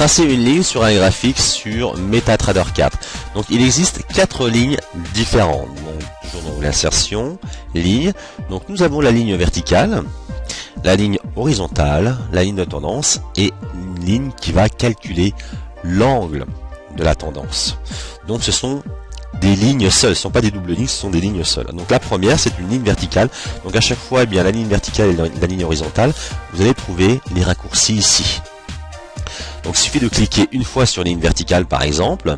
tracer une ligne sur un graphique sur MetaTrader 4. Donc il existe 4 lignes différentes. Donc toujours dans l'insertion, ligne. Donc nous avons la ligne verticale, la ligne horizontale, la ligne de tendance et une ligne qui va calculer l'angle de la tendance. Donc ce sont des lignes seules, ce ne sont pas des doubles lignes, ce sont des lignes seules. Donc la première, c'est une ligne verticale. Donc à chaque fois, eh bien, la ligne verticale et la ligne horizontale, vous allez trouver les raccourcis ici. Donc il suffit de cliquer une fois sur la ligne verticale par exemple,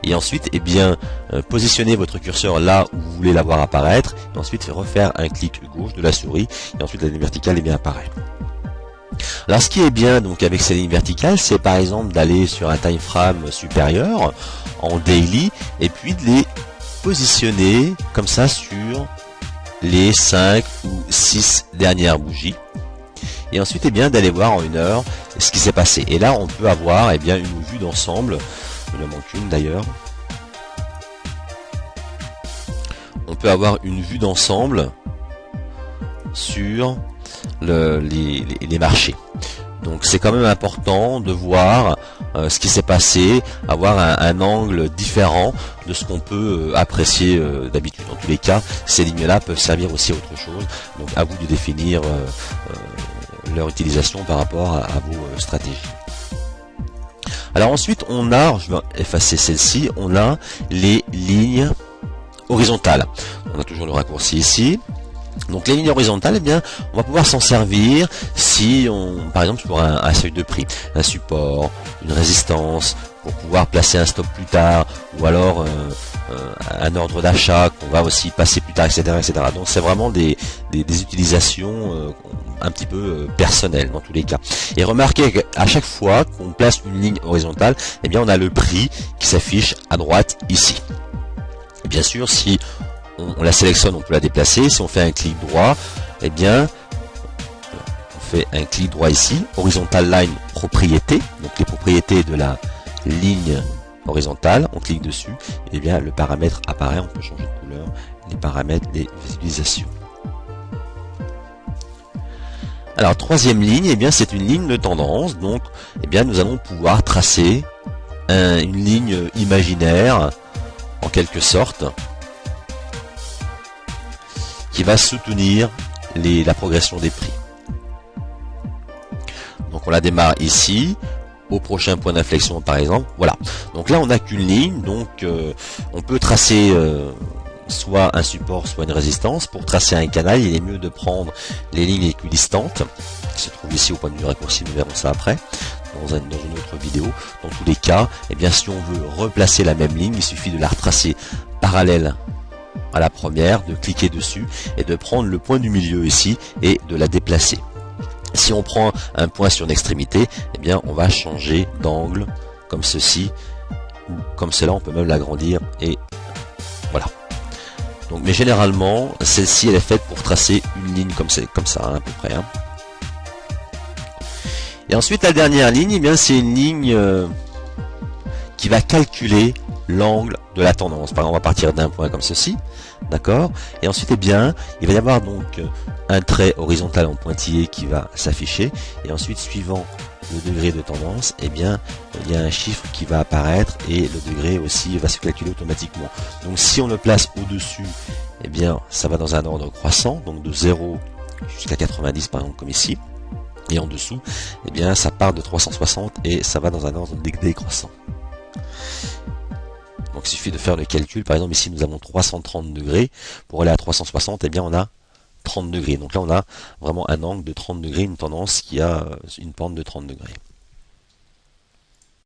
et ensuite eh bien, positionner votre curseur là où vous voulez la voir apparaître, et ensuite refaire un clic gauche de la souris, et ensuite la ligne verticale eh bien, apparaît. Alors ce qui est bien donc avec ces lignes verticales, c'est par exemple d'aller sur un time frame supérieur en daily, et puis de les positionner comme ça sur les 5 ou 6 dernières bougies. Et ensuite, eh bien, d'aller voir en une heure ce qui s'est passé. Et là, on peut avoir, eh bien, une vue d'ensemble. Il en manque une d'ailleurs. On peut avoir une vue d'ensemble sur les marchés. Donc, c'est quand même important de voir ce qui s'est passé, avoir un angle différent de ce qu'on peut apprécier d'habitude. En tous les cas, ces lignes-là peuvent servir aussi à autre chose. Donc, à vous de définir leur utilisation par rapport à vos stratégies. Alors ensuite on a, je vais effacer celle-ci, on a les lignes horizontales. On a toujours le raccourci ici. Donc les lignes horizontales, eh bien, on va pouvoir s'en servir si on, par exemple pour un seuil de prix, un support, une résistance, pour pouvoir placer un stop plus tard, ou alors un ordre d'achat qu'on va aussi passer plus tard, etc., etc. Donc c'est vraiment des utilisations un petit peu personnelles dans tous les cas. Et remarquez qu'à chaque fois qu'on place une ligne horizontale, eh bien on a le prix qui s'affiche à droite ici. Et bien sûr, si on la sélectionne, on peut la déplacer. Si on fait un clic droit, eh bien on fait un clic droit ici, horizontal line propriété, donc les propriétés de la ligne horizontale, on clique dessus, et bien le paramètre apparaît, on peut changer de couleur, les paramètres des visualisations. Alors troisième ligne, eh bien c'est une ligne de tendance, donc eh bien nous allons pouvoir tracer une ligne imaginaire en quelque sorte qui va soutenir la progression des prix. Donc on la démarre ici, au prochain point d'inflexion par exemple, voilà. Donc là on n'a qu'une ligne, donc on peut tracer soit un support, soit une résistance. Pour tracer un canal, il est mieux de prendre les lignes équidistantes, qui se trouvent ici au point de vue raccourci, nous verrons ça après, dans une autre vidéo. Dans tous les cas, eh bien, si on veut replacer la même ligne, il suffit de la retracer parallèle à la première, de cliquer dessus et de prendre le point du milieu ici et de la déplacer. Si on prend un point sur une extrémité, eh bien, on va changer d'angle comme ceci, ou comme cela, on peut même l'agrandir et voilà. Donc, mais généralement, celle-ci, elle est faite pour tracer une ligne comme ça, hein, à peu près. Hein. Et ensuite, la dernière ligne, eh bien, c'est une ligne qui va calculer l'angle de la tendance. Par exemple, on va partir d'un point comme ceci, d'accord. Et ensuite, eh bien, il va y avoir donc un trait horizontal en pointillé qui va s'afficher. Et ensuite, suivant le degré de tendance, eh bien, il y a un chiffre qui va apparaître et le degré aussi va se calculer automatiquement. Donc, si on le place au-dessus, eh bien, ça va dans un ordre croissant, donc de 0 jusqu'à 90 par exemple, comme ici. Et en dessous, eh bien, ça part de 360 et ça va dans un ordre décroissant. Donc, il suffit de faire le calcul. Par exemple, ici, nous avons 330 degrés. Pour aller à 360, eh bien, on a 30 degrés. Donc là, on a vraiment un angle de 30 degrés, une tendance qui a une pente de 30 degrés.